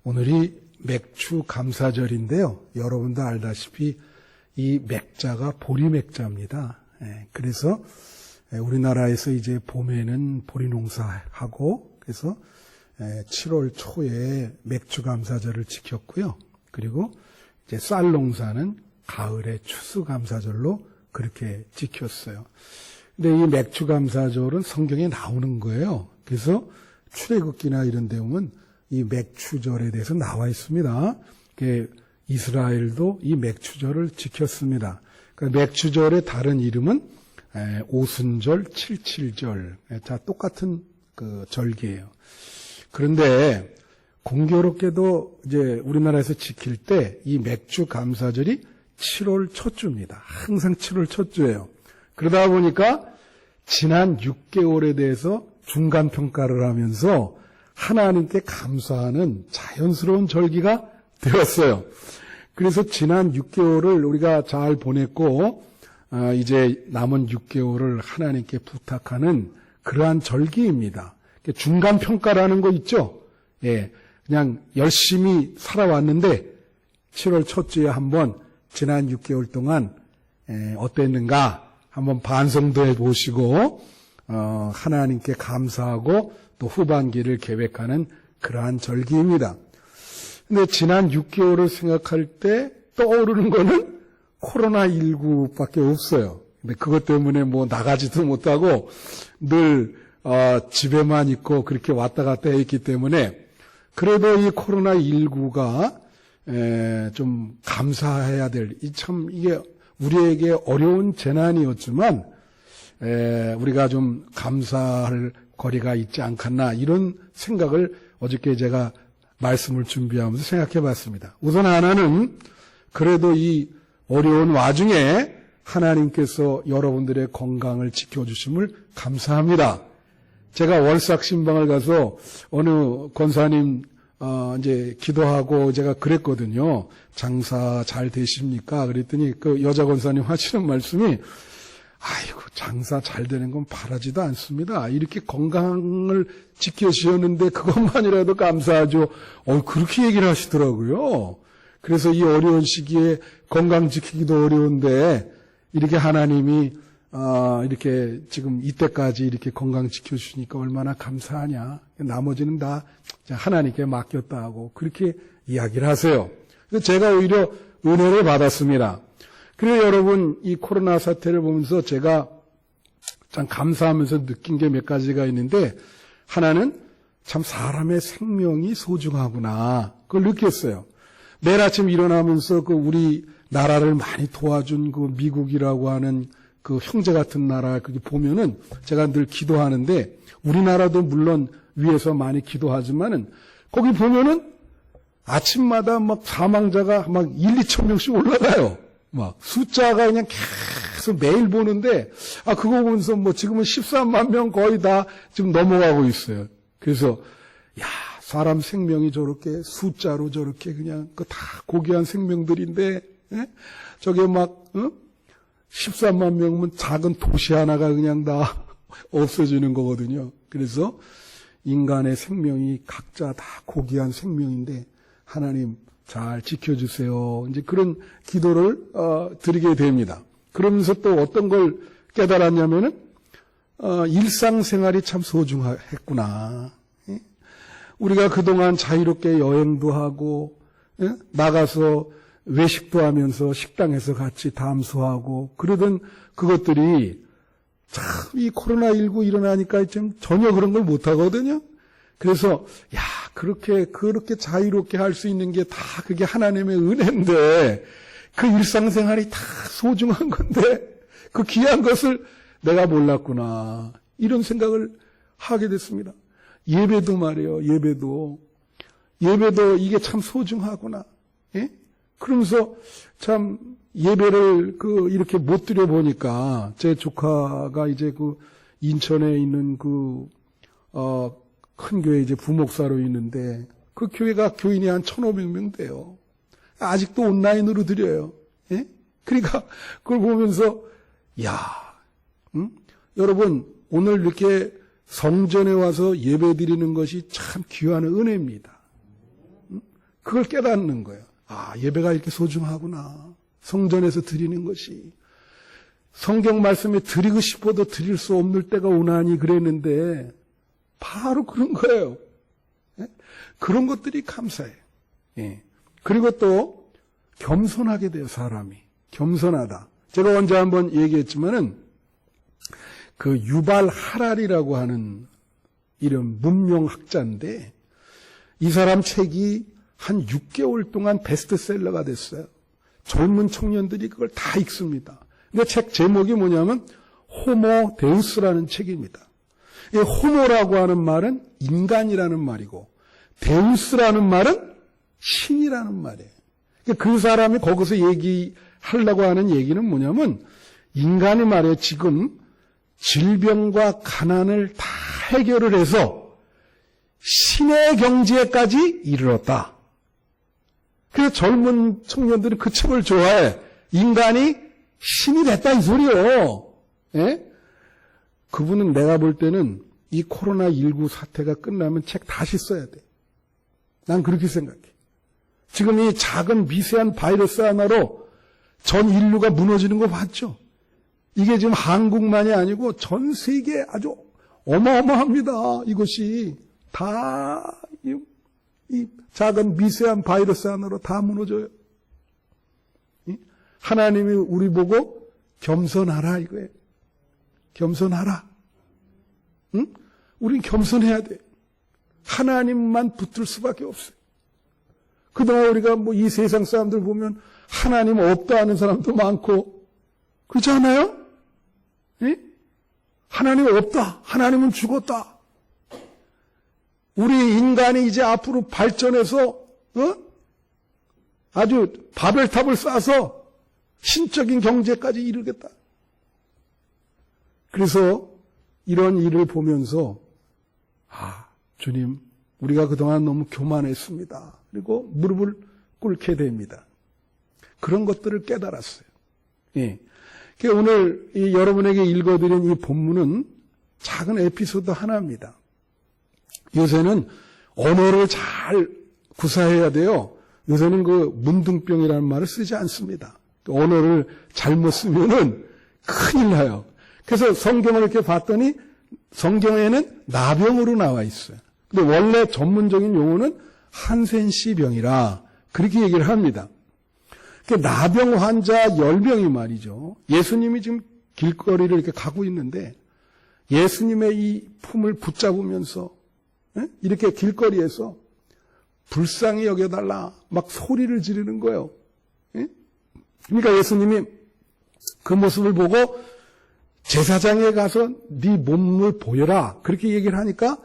오늘이 맥주 감사절인데요. 여러분도 알다시피 이 맥자가 보리맥자입니다. 그래서 우리나라에서 이제 봄에는 보리농사하고 그래서 7월 초에 맥주 감사절을 지켰고요. 그리고 이제 쌀 농사는 가을에 추수 감사절로 그렇게 지켰어요. 근데 이 맥주 감사절은 성경에 나오는 거예요. 그래서 출애굽기나 이런 데 보면 이 맥주절에 대해서 나와 있습니다. 이스라엘도 이 맥주절을 지켰습니다. 그러니까 맥주절의 다른 이름은 오순절, 칠칠절, 다 똑같은 그 절기예요. 그런데 공교롭게도 이제 우리나라에서 지킬 때 이 맥주 감사절이 7월 첫 주입니다. 항상 7월 첫 주예요. 그러다 보니까 지난 6개월에 대해서 중간 평가를 하면서 하나님께 감사하는 자연스러운 절기가 되었어요. 그래서 지난 6개월을 우리가 잘 보냈고 이제 남은 6개월을 하나님께 부탁하는 그러한 절기입니다. 중간 평가라는 거 있죠? 그냥 열심히 살아왔는데 7월 첫 주에 한번 지난 6개월 동안 어땠는가 한번 반성도 해보시고 하나님께 감사하고 또 후반기를 계획하는 그러한 절기입니다. 근데 지난 6개월을 생각할 때 떠오르는 거는 코로나19밖에 없어요. 근데 그것 때문에 뭐 나가지도 못하고 늘 집에만 있고 그렇게 왔다 갔다 했기 때문에 그래도 이 코로나19가 좀 감사해야 될, 이게 우리에게 어려운 재난이었지만 우리가 좀 감사할 거리가 있지 않겠나 이런 생각을 어저께 제가 말씀을 준비하면서 생각해 봤습니다. 우선 하나는 그래도 이 어려운 와중에 하나님께서 여러분들의 건강을 지켜주심을 감사합니다. 제가 월삭신방을 가서 어느 권사님 이제 기도하고 제가 그랬거든요. 장사 잘 되십니까? 그랬더니 그 여자 권사님 하시는 말씀이 아이고 장사 잘 되는 건 바라지도 않습니다. 이렇게 건강을 지켜주셨는데 그것만이라도 감사하죠. 그렇게 얘기를 하시더라고요. 그래서 이 어려운 시기에 건강 지키기도 어려운데 이렇게 하나님이 이렇게 지금 이때까지 이렇게 건강 지켜주시니까 얼마나 감사하냐. 나머지는 다 하나님께 맡겼다 하고 그렇게 이야기를 하세요. 그래서 제가 오히려 은혜를 받았습니다. 그래서 여러분 이 코로나 사태를 보면서 제가 참 감사하면서 느낀 게 몇 가지가 있는데 하나는 참 사람의 생명이 소중하구나 그걸 느꼈어요. 매일 아침 일어나면서 그 우리 나라를 많이 도와준 그 미국이라고 하는 그 형제 같은 나라 그게 보면은 제가 늘 기도하는데 우리나라도 물론 위에서 많이 기도하지만은 거기 보면은 아침마다 막 사망자가 막 1, 2천 명씩 올라가요. 막 숫자가 그냥 계속 매일 보는데 그거 보면서 뭐 지금은 13만 명 거의 다 지금 넘어가고 있어요. 그래서 사람 생명이 저렇게 숫자로 저렇게 그냥 그 다 고귀한 생명들인데 저게 막 13만 명이면 작은 도시 하나가 그냥 다 없어지는 거거든요. 그래서 인간의 생명이 각자 다 고귀한 생명인데 하나님 잘 지켜주세요. 이제 그런 기도를 드리게 됩니다. 그러면서 또 어떤 걸 깨달았냐면은 일상생활이 참 소중했구나. 우리가 그동안 자유롭게 여행도 하고 나가서 외식도 하면서 식당에서 같이 담소하고 그러던 그것들이 참 이 코로나19 일어나니까 좀 전혀 그런 걸 못 하거든요. 그래서 그렇게 자유롭게 할 수 있는 게 다 그게 하나님의 은혜인데 그 일상생활이 다 소중한 건데 그 귀한 것을 내가 몰랐구나 이런 생각을 하게 됐습니다. 예배도 말이에요. 예배도 이게 참 소중하구나. 그러면서 참 예배를 이렇게 못 드려 보니까 제 조카가 이제 그 인천에 있는 큰 교회 이제 부목사로 있는데 그 교회가 교인이 한 1,500명 돼요. 아직도 온라인으로 드려요. 그러니까 그걸 보면서 여러분 오늘 이렇게 성전에 와서 예배 드리는 것이 참 귀한 은혜입니다. 그걸 깨닫는 거예요. 아, 예배가 이렇게 소중하구나. 성전에서 드리는 것이. 성경 말씀에 드리고 싶어도 드릴 수 없는 때가 오나니 그랬는데 바로 그런 거예요. 예? 그런 것들이 감사해요. 예. 그리고 또 겸손하게 돼요, 사람이. 겸손하다. 제가 언제 한번 얘기했지만은 그 유발 하랄이라고 하는 이런 문명학자인데 이 사람 책이 한 6개월 동안 베스트셀러가 됐어요. 젊은 청년들이 그걸 다 읽습니다. 근데 책 제목이 뭐냐면 호모 데우스라는 책입니다. 이 호모라고 하는 말은 인간이라는 말이고 데우스라는 말은 신이라는 말이에요. 그 사람이 거기서 얘기하려고 하는 얘기는 뭐냐면 인간이 말이에요. 지금 질병과 가난을 다 해결을 해서 신의 경지에까지 이르렀다. 그래서 젊은 청년들이 그 책을 좋아해. 인간이 신이 됐다 이 소리요. 예? 그분은 내가 볼 때는 이 코로나19 사태가 끝나면 책 다시 써야 돼. 난 그렇게 생각해. 지금 이 작은 미세한 바이러스 하나로 전 인류가 무너지는 거 봤죠? 이게 지금 한국만이 아니고 전 세계 아주 어마어마합니다. 이것이 다 이 작은 미세한 바이러스 하나로 다 무너져요. 하나님이 우리 보고 겸손하라 이거예요. 겸손하라. 응? 우린 겸손해야 돼. 하나님만 붙들 수밖에 없어요. 그동안 우리가 뭐 이 세상 사람들 보면 하나님 없다 하는 사람도 많고 그렇지 않아요? 예? 하나님 없다. 하나님은 죽었다. 우리 인간이 이제 앞으로 발전해서 아주 바벨탑을 쌓아서 신적인 경제까지 이루겠다. 그래서 이런 일을 보면서 주님 우리가 그동안 너무 교만했습니다. 그리고 무릎을 꿇게 됩니다. 그런 것들을 깨달았어요. 예. 오늘 여러분에게 읽어드린 이 본문은 작은 에피소드 하나입니다. 요새는 언어를 잘 구사해야 돼요. 요새는 그 문둥병이라는 말을 쓰지 않습니다. 언어를 잘못 쓰면은 큰일 나요. 그래서 성경을 이렇게 봤더니 성경에는 나병으로 나와 있어요. 근데 원래 전문적인 용어는 한센시병이라 그렇게 얘기를 합니다. 나병 환자 10명이 말이죠. 예수님이 지금 길거리를 이렇게 가고 있는데 예수님의 이 품을 붙잡으면서 이렇게 길거리에서 불쌍히 여겨달라 막 소리를 지르는 거예요. 그러니까 예수님이 그 모습을 보고 제사장에 가서 네 몸을 보여라 그렇게 얘기를 하니까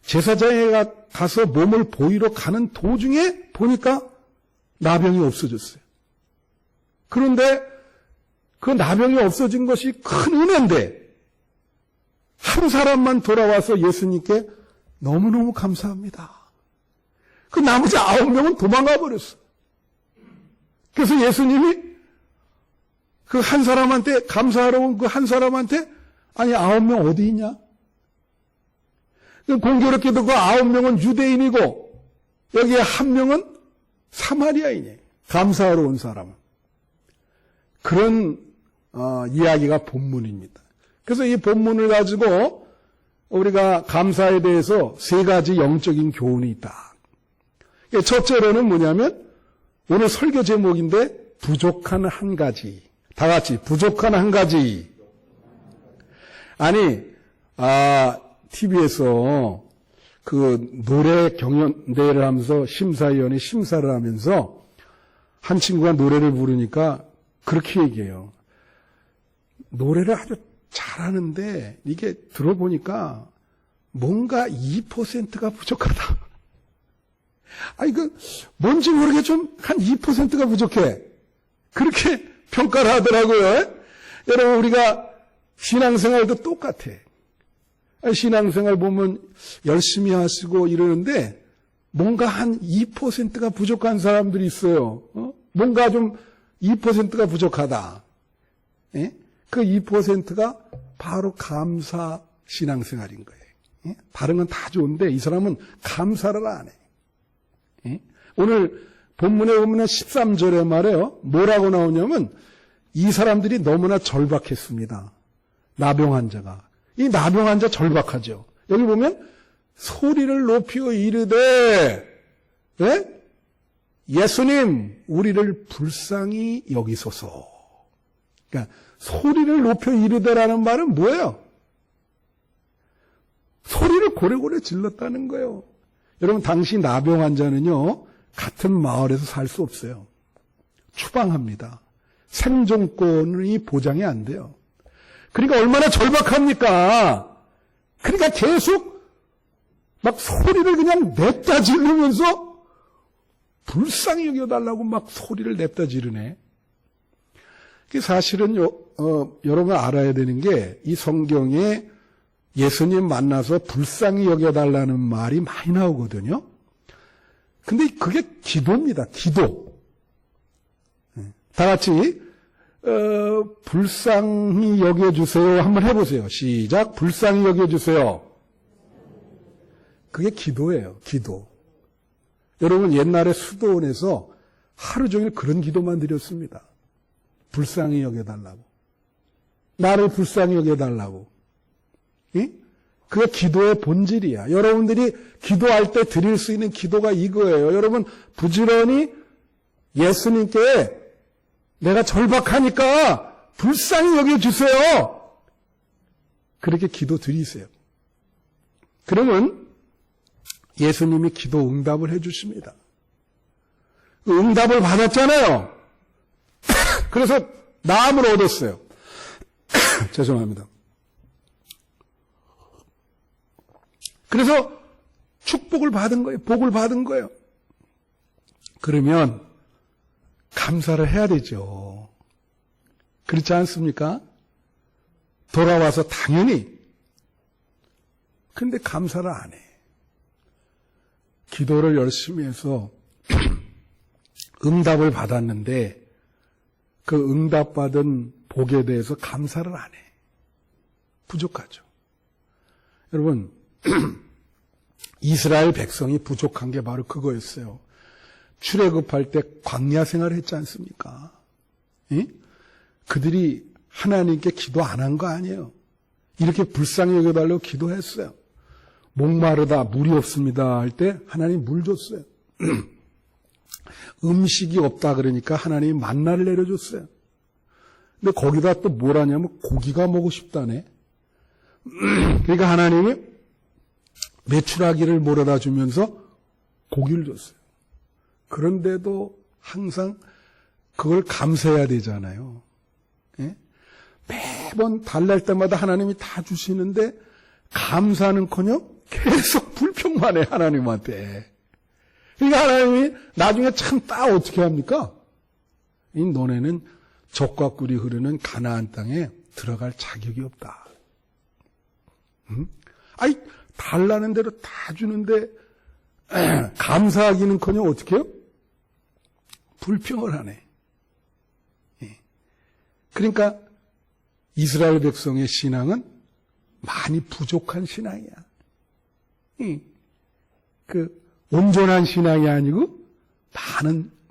제사장에 가서 몸을 보이러 가는 도중에 보니까 나병이 없어졌어요. 그런데 그 나병이 없어진 것이 큰 은혜인데 한 사람만 돌아와서 예수님께 너무너무 감사합니다. 그 나머지 9명은 도망가 버렸어. 그래서 예수님이 그 한 사람한테 감사하러 온 그 한 사람한테 아니 9명 어디 있냐? 공교롭게도 그 9명은 유대인이고 여기에 1명은 사마리아인이에요. 감사하러 온 사람은. 그런 이야기가 본문입니다. 그래서 이 본문을 가지고 우리가 감사에 대해서 3가지 영적인 교훈이 있다. 첫째로는 뭐냐면 오늘 설교 제목인데 부족한 한 가지. 다 같이 부족한 한 가지. 아니 TV에서 그 노래 경연대회를 하면서 심사위원이 심사를 하면서 한 친구가 노래를 부르니까 그렇게 얘기해요. 노래를 아주 잘하는데 이게 들어보니까 뭔가 2%가 부족하다. 이거 뭔지 모르게 좀 한 2%가 부족해. 그렇게 평가를 하더라고요. 여러분 우리가 신앙생활도 똑같아. 신앙생활 보면 열심히 하시고 이러는데 뭔가 한 2%가 부족한 사람들이 있어요. 뭔가 좀 2%가 부족하다. 예? 그 2%가 바로 감사 신앙생활인 거예요. 예? 다른 건 다 좋은데 이 사람은 감사를 안 해. 예? 오늘 본문에 보면 13절에 말해요. 뭐라고 나오냐면 이 사람들이 너무나 절박했습니다. 나병 환자가. 이 나병 환자 절박하죠. 여기 보면 소리를 높여 이르되 예? 예수님 우리를 불쌍히 여기소서. 그러니까 소리를 높여 이르되라는 말은 뭐예요? 소리를 고래고래 질렀다는 거예요. 여러분 당시 나병 환자는요 같은 마을에서 살 수 없어요. 추방합니다. 생존권이 보장이 안 돼요. 그러니까 얼마나 절박합니까? 그러니까 계속 막 소리를 그냥 냅다 지르면서 불쌍히 여겨달라고 막 소리를 냅다 지르네. 사실은 여러분 알아야 되는 게 이 성경에 예수님 만나서 불쌍히 여겨달라는 말이 많이 나오거든요. 근데 그게 기도입니다. 기도. 다 같이 불쌍히 여겨주세요 한번 해보세요. 시작. 불쌍히 여겨주세요. 그게 기도예요. 기도. 여러분 옛날에 수도원에서 하루 종일 그런 기도만 드렸습니다. 불쌍히 여겨달라고. 나를 불쌍히 여겨달라고. 그게 기도의 본질이야. 여러분들이 기도할 때 드릴 수 있는 기도가 이거예요. 여러분 부지런히 예수님께 내가 절박하니까 불쌍히 여겨주세요. 그렇게 기도 드리세요. 그러면 예수님이 기도 응답을 해주십니다. 그 응답을 받았잖아요. 그래서 나음을 얻었어요. 죄송합니다. 그래서 축복을 받은 거예요. 복을 받은 거예요. 그러면 감사를 해야 되죠. 그렇지 않습니까? 돌아와서 당연히. 근데 감사를 안 해. 기도를 열심히 해서 응답을 받았는데 그 응답받은 복에 대해서 감사를 안 해. 부족하죠. 여러분 이스라엘 백성이 부족한 게 바로 그거였어요. 출애굽할 때 광야 생활을 했지 않습니까? 예? 그들이 하나님께 기도 안 한 거 아니에요. 이렇게 불쌍히 여겨달라고 기도했어요. 목마르다 물이 없습니다 할 때 하나님 물 줬어요. 음식이 없다 그러니까 하나님이 만나를 내려줬어요. 근데 거기다 또 뭐라냐면 고기가 먹고 싶다네. 그러니까 하나님이 메추라기를 몰아다 주면서 고기를 줬어요. 그런데도 항상 그걸 감사해야 되잖아요. 예? 매번 달랄 때마다 하나님이 다 주시는데 감사는커녕 계속 불평만 해 하나님한테. 그러니까 하나님이 나중에 참 딱 어떻게 합니까? 이 너네는 젖과 꿀이 흐르는 가나안 땅에 들어갈 자격이 없다. 응? 아이 달라는 대로 다 주는데 감사하기는커녕 어떻게 해요? 불평을 하네. 그러니까 이스라엘 백성의 신앙은 많이 부족한 신앙이야. 그 온전한 신앙이 아니고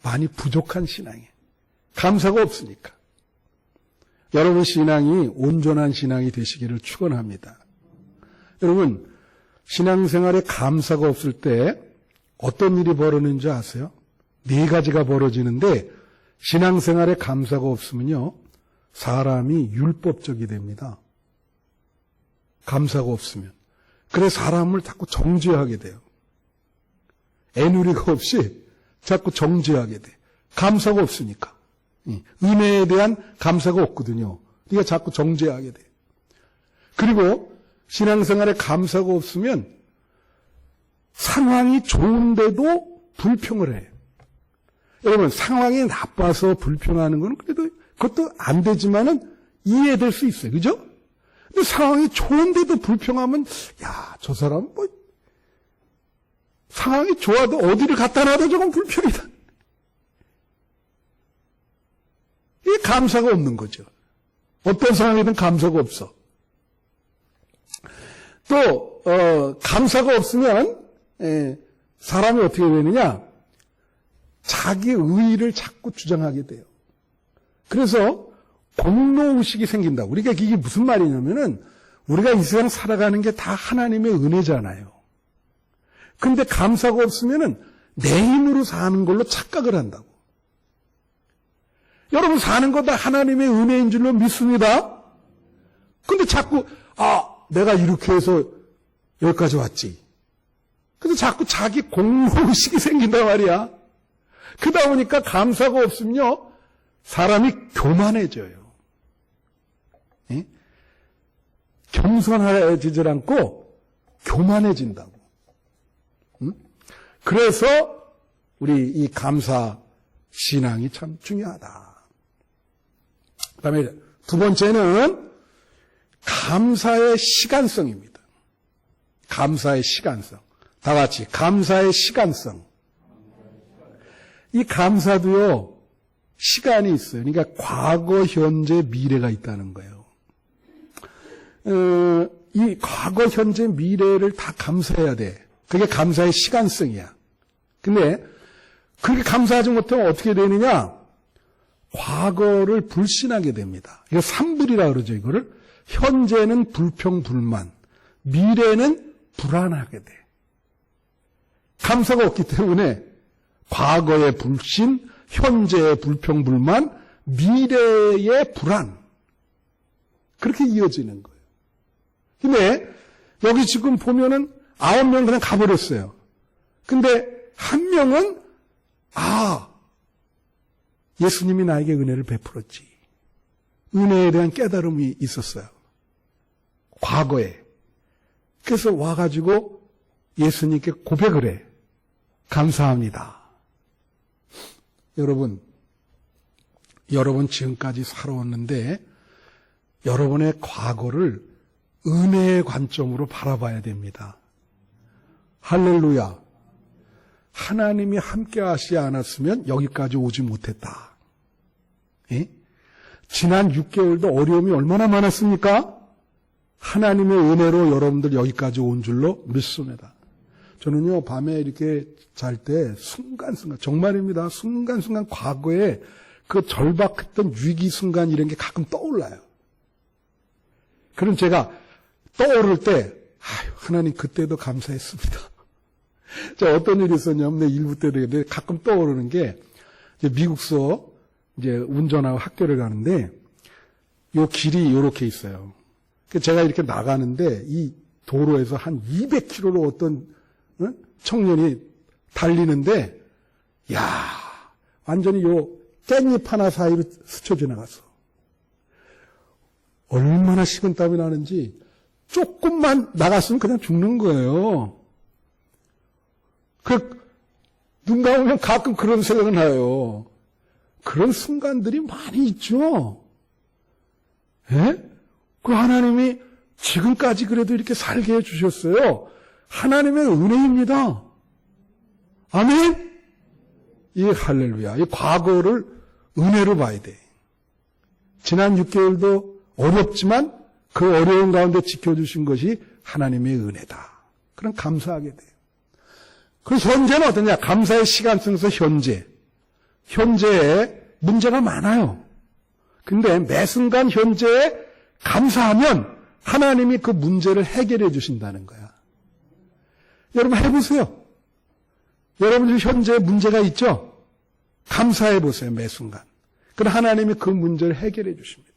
많이 부족한 신앙이야. 감사가 없으니까. 여러분 신앙이 온전한 신앙이 되시기를 축원합니다. 여러분 신앙생활에 감사가 없을 때 어떤 일이 벌어지는지 아세요? 4가지가 벌어지는데 신앙생활에 감사가 없으면요 사람이 율법적이 됩니다. 감사가 없으면. 그래서 사람을 자꾸 정죄하게 돼요. 애누리가 없이 자꾸 정죄하게 돼. 감사가 없으니까. 은혜에 대한 감사가 없거든요. 네가 자꾸 정죄하게 돼. 그리고 신앙생활에 감사가 없으면 상황이 좋은데도 불평을 해요. 여러분 상황이 나빠서 불평하는 건 그래도 그것도 안 되지만은 이해될 수 있어요. 그죠? 근데 상황이 좋은데도 불평하면 야, 저 사람 뭐 상황이 좋아도 어디를 갖다 놔도 조금 불평이다. 이게 감사가 없는 거죠. 어떤 상황이든 감사가 없어. 또 감사가 없으면 사람이 어떻게 되느냐? 자기 의의를 자꾸 주장하게 돼요. 그래서 공로의식이 생긴다고. 그러니까 이게 무슨 말이냐면은 우리가 이 세상 살아가는 게 다 하나님의 은혜잖아요. 근데 감사가 없으면은 내 힘으로 사는 걸로 착각을 한다고. 여러분 사는 거 다 하나님의 은혜인 줄로 믿습니다. 근데 자꾸 내가 이렇게 해서 여기까지 왔지. 그래서 자꾸 자기 공로의식이 생긴단 말이야. 그러다 보니까 감사가 없으면요 사람이 교만해져요. 예? 겸손해지질 않고 교만해진다고. 그래서 우리 이 감사 신앙이 참 중요하다. 그다음에 두 번째는 감사의 시간성입니다. 감사의 시간성. 다 같이 감사의 시간성. 이 감사도요 시간이 있어요. 그러니까 과거, 현재, 미래가 있다는 거예요. 이 과거, 현재, 미래를 다 감사해야 돼. 그게 감사의 시간성이야. 근데 그렇게 감사하지 못하면 어떻게 되느냐? 과거를 불신하게 됩니다. 이거 삼불이라 그러죠, 이거를. 현재는 불평불만, 미래는 불안하게 돼. 감사가 없기 때문에 과거의 불신, 현재의 불평불만, 미래의 불안. 그렇게 이어지는 거예요. 근데 여기 지금 보면은 9명 그냥 가버렸어요. 근데 한 명은 예수님이 나에게 은혜를 베풀었지. 은혜에 대한 깨달음이 있었어요. 과거에. 그래서 와가지고 예수님께 고백을 해. 감사합니다. 여러분 지금까지 살아왔는데 여러분의 과거를 은혜의 관점으로 바라봐야 됩니다. 할렐루야. 하나님이 함께 하시지 않았으면 여기까지 오지 못했다. 예? 지난 6개월도 어려움이 얼마나 많았습니까? 하나님의 은혜로 여러분들 여기까지 온 줄로 믿습니다. 저는요, 밤에 이렇게 잘 때 순간순간, 정말입니다. 순간순간 과거에 그 절박했던 위기 순간 이런 게 가끔 떠올라요. 그럼 제가 떠오를 때, 하나님 그때도 감사했습니다. 자, 어떤 일이 있었냐면, 내 일부 때도 가끔 떠오르는 게, 이제 미국서 이제 운전하고 학교를 가는데, 요 길이 요렇게 있어요. 제가 이렇게 나가는데, 이 도로에서 한 200km로 어떤 청년이 달리는데, 완전히 요 깻잎 하나 사이로 스쳐 지나갔어. 얼마나 식은땀이 나는지, 조금만 나갔으면 그냥 죽는 거예요. 눈 감으면 가끔 그런 생각이 나요. 그런 순간들이 많이 있죠. 예? 그 하나님이 지금까지 그래도 이렇게 살게 해주셨어요. 하나님의 은혜입니다. 아멘? 할렐루야. 이 과거를 은혜로 봐야 돼. 지난 6개월도 어렵지만 그 어려운 가운데 지켜주신 것이 하나님의 은혜다. 그럼 감사하게 돼요. 그 현재는 어떠냐? 감사의 시간성에서 현재에 문제가 많아요. 근데 매 순간 현재에 감사하면 하나님이 그 문제를 해결해 주신다는 거야. 여러분 해보세요. 여러분 현재에 문제가 있죠? 감사해 보세요. 매 순간. 그럼 하나님이 그 문제를 해결해 주십니다.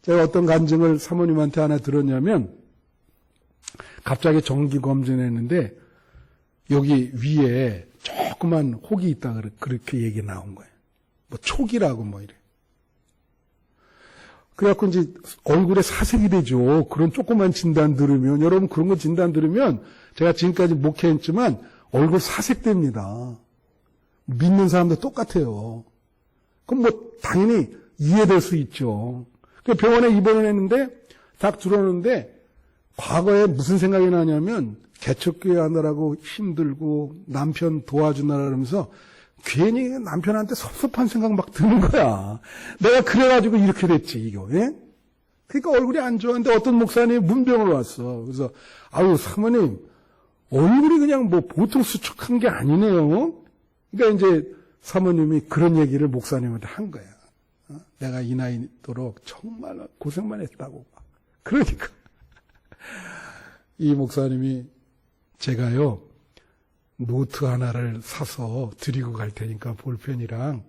제가 어떤 간증을 사모님한테 하나 들었냐면 갑자기 정기검진했는데 여기 위에 조그만 혹이 있다 그렇게 얘기 나온 거예요. 뭐 촉이라고 뭐 이래. 그래갖고 이제 얼굴에 사색이 되죠. 그런 조그만 진단 들으면 여러분 그런 거 진단 들으면 제가 지금까지 목회했지만 얼굴 사색됩니다. 믿는 사람도 똑같아요. 그럼 뭐 당연히 이해될 수 있죠. 병원에 입원을 했는데 딱 들어오는데 과거에 무슨 생각이 나냐면 개척교회 하느라고 힘들고 남편 도와주느라 그러면서 괜히 남편한테 섭섭한 생각 막 드는 거야. 내가 그래가지고 이렇게 됐지 이거. 예? 그러니까 얼굴이 안 좋았는데 어떤 목사님이 문병을 왔어. 그래서 사모님 얼굴이 그냥 뭐 보통 수척한 게 아니네요. 그러니까 이제 사모님이 그런 얘기를 목사님한테 한 거야. 내가 이 나이도록 정말 고생만 했다고. 그러니까 이 목사님이 제가요 노트 하나를 사서 드리고 갈 테니까 볼펜이랑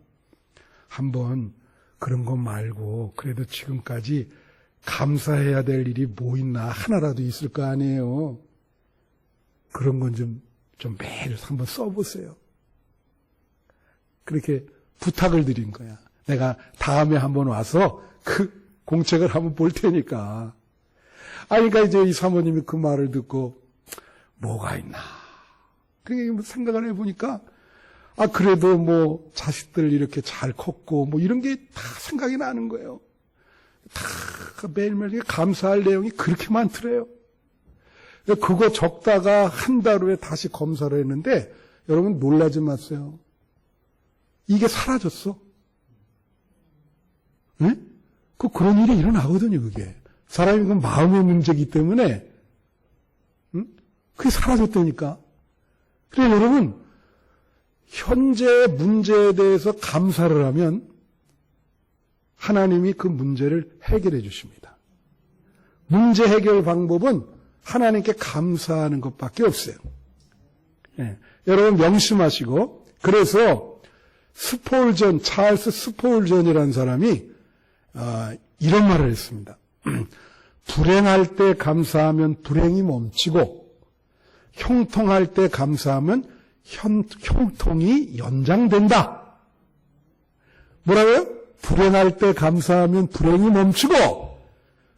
한번 그런 거 말고 그래도 지금까지 감사해야 될 일이 뭐 있나 하나라도 있을 거 아니에요. 그런 건 좀 매일 한번 써보세요. 그렇게 부탁을 드린 거야. 내가 다음에 한번 와서 그 공책을 한번 볼 테니까. 그러니까 이제 이 사모님이 그 말을 듣고 뭐가 있나. 그러니까 생각을 해보니까 그래도 뭐 자식들 이렇게 잘 컸고 뭐 이런 게 다 생각이 나는 거예요. 다 매일매일 감사할 내용이 그렇게 많더래요. 그거 적다가 한 달 후에 다시 검사를 했는데 여러분 놀라지 마세요. 이게 사라졌어. 응? 그런 일이 일어나거든요, 그게. 사람이 그 마음의 문제이기 때문에, 응? 그게 사라졌다니까. 그래, 여러분, 현재 문제에 대해서 감사를 하면 하나님이 그 문제를 해결해 주십니다. 문제 해결 방법은 하나님께 감사하는 것밖에 없어요. 예. 여러분 명심하시고, 그래서 찰스 스폴전이라는 사람이 이런 말을 했습니다. 불행할 때 감사하면 불행이 멈추고 형통할 때 감사하면 형통이 연장된다. 뭐라고요? 불행할 때 감사하면 불행이 멈추고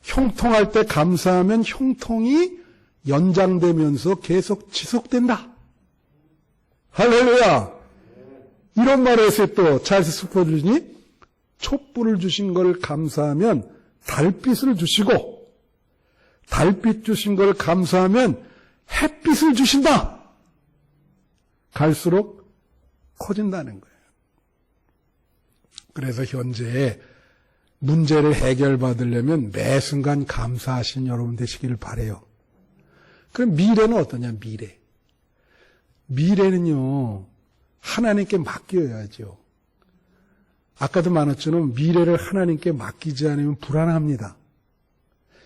형통할 때 감사하면 형통이 연장되면서 계속 지속된다. 할렐루야. 이런 말을 했어요. 또 찰스 스폴전이 촛불을 주신 걸 감사하면 달빛을 주시고 달빛 주신 걸 감사하면 햇빛을 주신다. 갈수록 커진다는 거예요. 그래서 현재 문제를 해결받으려면 매 순간 감사하신 여러분 되시기를 바라요. 그럼 미래는 어떠냐? 미래는요 하나님께 맡겨야죠. 아까도 말했처럼 미래를 하나님께 맡기지 않으면 불안합니다.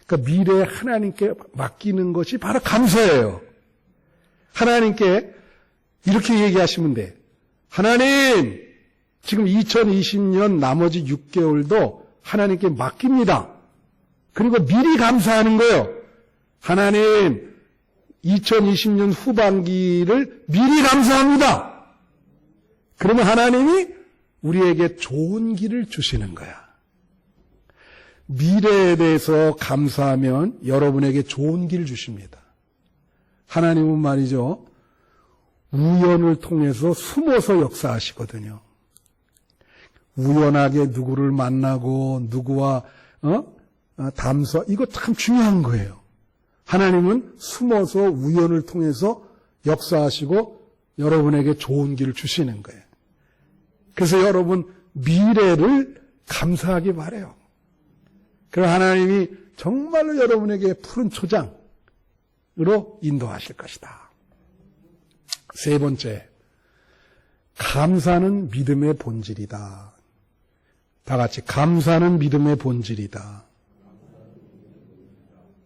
그러니까 미래에 하나님께 맡기는 것이 바로 감사예요. 하나님께 이렇게 얘기하시면 돼. 하나님, 지금 2020년 나머지 6개월도 하나님께 맡깁니다. 그리고 미리 감사하는 거예요. 하나님, 2020년 후반기를 미리 감사합니다. 그러면 하나님이 우리에게 좋은 길을 주시는 거야. 미래에 대해서 감사하면 여러분에게 좋은 길을 주십니다. 하나님은 말이죠, 우연을 통해서 숨어서 역사하시거든요. 우연하게 누구를 만나고 누구와 담소, 이거 참 중요한 거예요. 하나님은 숨어서 우연을 통해서 역사하시고 여러분에게 좋은 길을 주시는 거예요. 그래서 여러분 미래를 감사하기 바라요. 그럼 하나님이 정말로 여러분에게 푸른 초장으로 인도하실 것이다. 세 번째, 감사는 믿음의 본질이다. 다 같이 감사는 믿음의 본질이다.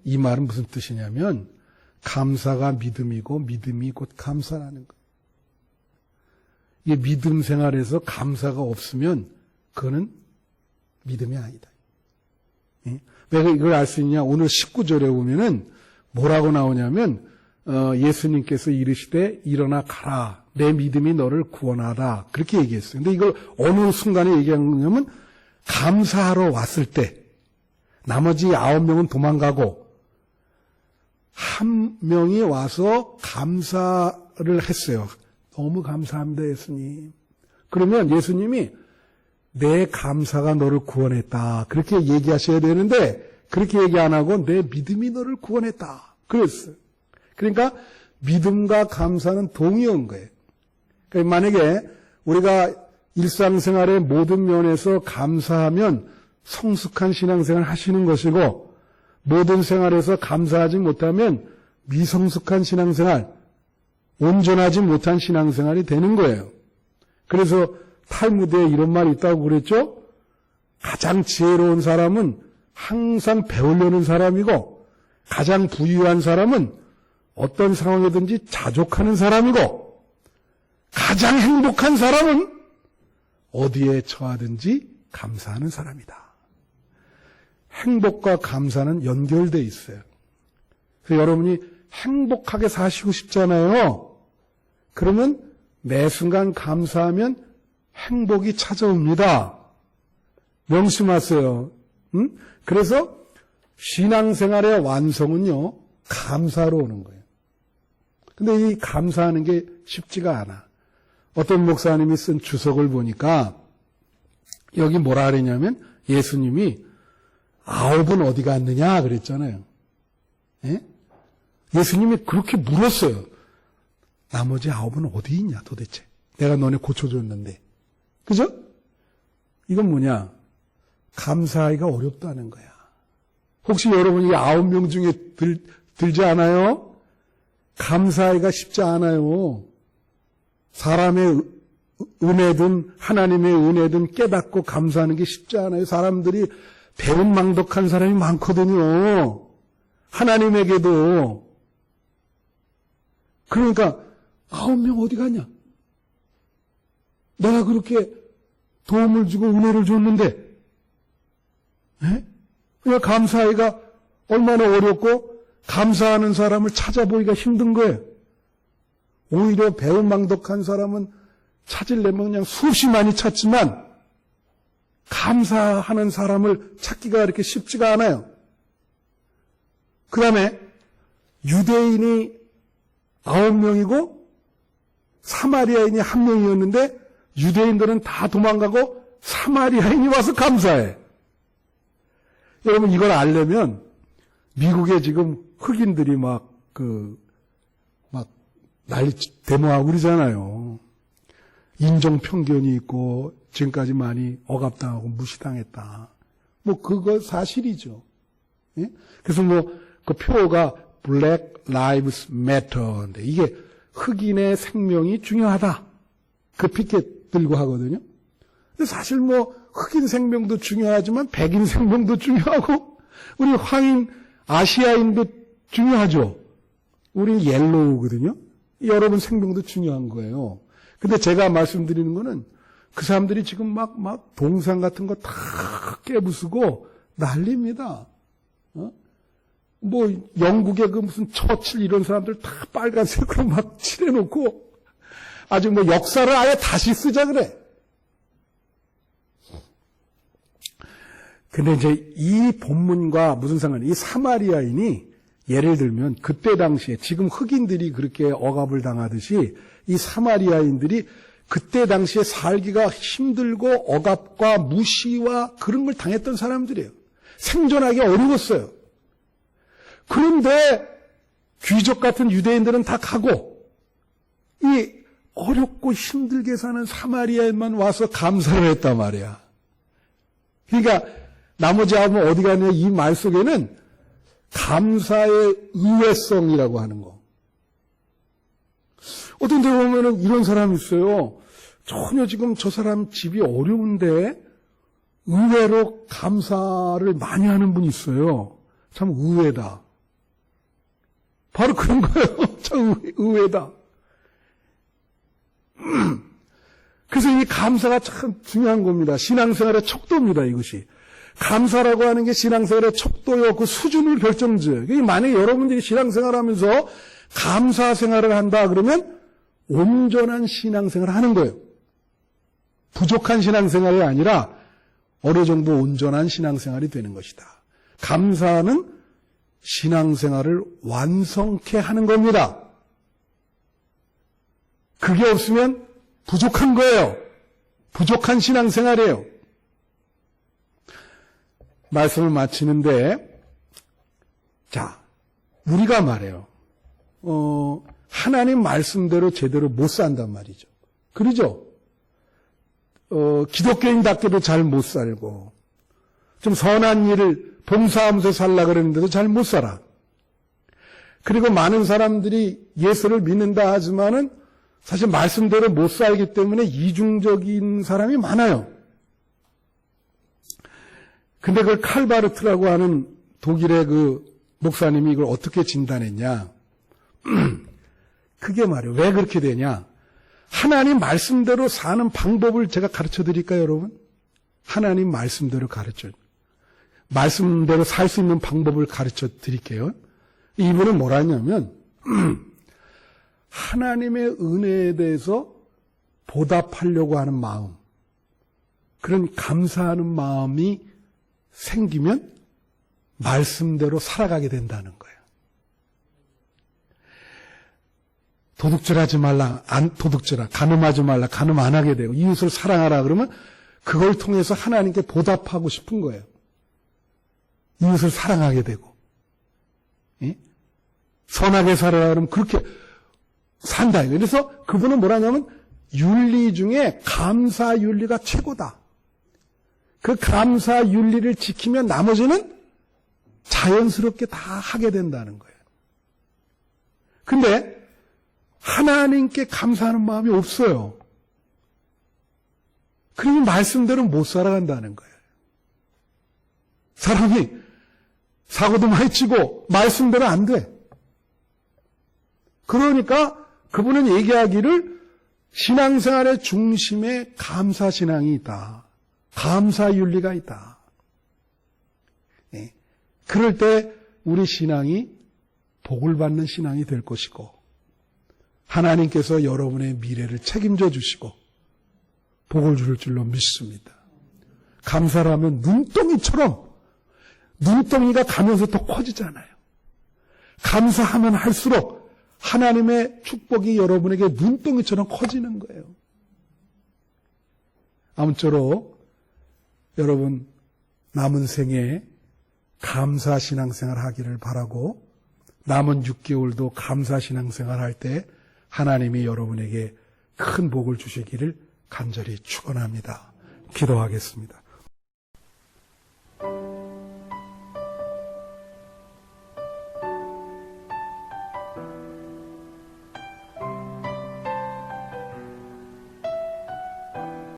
이 말은 무슨 뜻이냐면 감사가 믿음이고 믿음이 곧 감사라는 거예요. 이게 믿음 생활에서 감사가 없으면 그거는 믿음이 아니다. 왜 이걸 알 수 있냐? 오늘 19절에 보면은 뭐라고 나오냐면 예수님께서 이르시되 일어나 가라. 내 믿음이 너를 구원하라. 그렇게 얘기했어요. 근데 이걸 어느 순간에 얘기한 거냐면 감사하러 왔을 때 나머지 9명은 도망가고 한 명이 와서 감사를 했어요. 너무 감사합니다, 예수님. 그러면 예수님이 내 감사가 너를 구원했다. 그렇게 얘기하셔야 되는데 그렇게 얘기 안 하고 내 믿음이 너를 구원했다. 그랬어요. 그러니까 믿음과 감사는 동의한 거예요. 그러니까 만약에 우리가 일상생활의 모든 면에서 감사하면 성숙한 신앙생활을 하시는 것이고 모든 생활에서 감사하지 못하면 미성숙한 신앙생활, 온전하지 못한 신앙생활이 되는 거예요. 그래서 탈무드에 이런 말이 있다고 그랬죠? 가장 지혜로운 사람은 항상 배우려는 사람이고, 가장 부유한 사람은 어떤 상황이든지 자족하는 사람이고, 가장 행복한 사람은 어디에 처하든지 감사하는 사람이다. 행복과 감사는 연결되어 있어요. 그래서 여러분이 행복하게 사시고 싶잖아요. 그러면 매 순간 감사하면 행복이 찾아옵니다. 명심하세요. 그래서 신앙생활의 완성은요, 감사로 오는 거예요. 근데 이 감사하는 게 쉽지가 않아. 어떤 목사님이 쓴 주석을 보니까 여기 뭐라 그랬냐면 예수님이 9은 어디 갔느냐 그랬잖아요. 예? 예수님이 그렇게 물었어요. 나머지 9은 어디 있냐 도대체. 내가 너네 고쳐줬는데. 그죠? 이건 뭐냐? 감사하기가 어렵다는 거야. 혹시 여러분이 9명 중에 들지 않아요? 감사하기가 쉽지 않아요. 사람의 은혜든 하나님의 은혜든 깨닫고 감사하는 게 쉽지 않아요. 사람들이 배은망덕한 사람이 많거든요. 하나님에게도. 그러니까 9명 어디 갔냐? 내가 그렇게 도움을 주고 은혜를 줬는데, 그냥 감사하기가 얼마나 어렵고 감사하는 사람을 찾아보기가 힘든 거예요. 오히려 배은망덕한 사람은 찾으려면 그냥 수없이 많이 찾지만 감사하는 사람을 찾기가 그렇게 쉽지가 않아요. 그 다음에 유대인이 9명이고 사마리아인이 1명이었는데 유대인들은 다 도망가고 사마리아인이 와서 감사해. 여러분 이걸 알려면 미국에 지금 흑인들이 막 난리 데모하고 그러잖아요. 인종편견이 있고 지금까지 많이 억압당하고 무시당했다. 뭐 그거 사실이죠. 예? 그래서 그 표어가 Black Lives Matter인데 이게 흑인의 생명이 중요하다. 그 피켓 들고 하거든요. 근데 사실 흑인 생명도 중요하지만 백인 생명도 중요하고 우리 황인 아시아인도 중요하죠. 우리 옐로우거든요. 여러분 생명도 중요한 거예요. 근데 제가 말씀드리는 거는 그 사람들이 지금 막 동상 같은 거 다 깨부수고 난립니다. 영국의 그 무슨 처칠 이런 사람들 다 빨간색으로 막 칠해놓고 아주 역사를 아예 다시 쓰자 그래. 근데 이제 이 본문과 무슨 상관이, 이 사마리아인이 예를 들면 그때 당시에 지금 흑인들이 그렇게 억압을 당하듯이 이 사마리아인들이 그때 당시에 살기가 힘들고 억압과 무시와 그런 걸 당했던 사람들이에요. 생존하기 어려웠어요. 그런데 귀족 같은 유대인들은 다 가고 이 어렵고 힘들게 사는 사마리아인만 와서 감사를 했단 말이야. 그러니까 나머지 하면 어디 가냐 이 말 속에는 감사의 의외성이라고 하는 거. 어떤 데 보면은 이런 사람이 있어요. 전혀 지금 저 사람 집이 어려운데 의외로 감사를 많이 하는 분이 있어요. 참 의외다. 바로 그런 거예요. 참 의외다. 그래서 이 감사가 참 중요한 겁니다. 신앙생활의 척도입니다, 이것이. 감사라고 하는 게 신앙생활의 척도요, 그 수준을 결정지어요. 만약에 여러분들이 신앙생활 하면서 감사 생활을 한다 그러면 온전한 신앙생활을 하는 거예요. 부족한 신앙생활이 아니라 어느 정도 온전한 신앙생활이 되는 것이다. 감사는 신앙생활을 완성케 하는 겁니다. 그게 없으면 부족한 거예요. 부족한 신앙생활이에요. 말씀을 마치는데, 자, 우리가 말해요. 하나님 말씀대로 제대로 못 산단 말이죠. 그러죠? 기독교인답게도 잘 못 살고, 좀 선한 일을 봉사하면서 살라 그러는데도 잘 못 살아. 그리고 많은 사람들이 예수를 믿는다 하지만은 사실 말씀대로 못 살기 때문에 이중적인 사람이 많아요. 근데 그걸 칼바르트라고 하는 독일의 그 목사님이 이걸 어떻게 진단했냐. 그게 말이에요. 왜 그렇게 되냐. 하나님 말씀대로 사는 방법을 제가 가르쳐 드릴까요, 여러분? 하나님 말씀대로 가르쳐. 말씀대로 살 수 있는 방법을 가르쳐 드릴게요. 이분은 뭐라 했냐면, 하나님의 은혜에 대해서 보답하려고 하는 마음, 그런 감사하는 마음이 생기면 말씀대로 살아가게 된다는 거예요. 도둑질하지 말라, 도둑질하, 간음하지 말라, 간음 안 하게 되고, 이웃을 사랑하라 그러면 그걸 통해서 하나님께 보답하고 싶은 거예요. 이웃을 사랑하게 되고, 예? 선하게 살아라 그러면 그렇게 산다. 그래서 그분은 뭐라냐면 윤리 중에 감사 윤리가 최고다. 그 감사 윤리를 지키면 나머지는 자연스럽게 다 하게 된다는 거예요. 근데 하나님께 감사하는 마음이 없어요. 그러면 말씀대로 못 살아간다는 거예요. 사람이 사고도 많이 치고 말씀대로 안 돼. 그러니까 그분은 얘기하기를 신앙생활의 중심에 감사신앙이 있다. 감사윤리가 있다. 예. 그럴 때 우리 신앙이 복을 받는 신앙이 될 것이고 하나님께서 여러분의 미래를 책임져 주시고 복을 줄 줄로 믿습니다. 감사를 하면 눈덩이가 가면서 더 커지잖아요. 감사하면 할수록 하나님의 축복이 여러분에게 눈덩이처럼 커지는 거예요. 아무쪼록 여러분 남은 생에 감사 신앙생활 하기를 바라고 남은 6개월도 감사 신앙생활 할 때 하나님이 여러분에게 큰 복을 주시기를 간절히 축원합니다. 기도하겠습니다.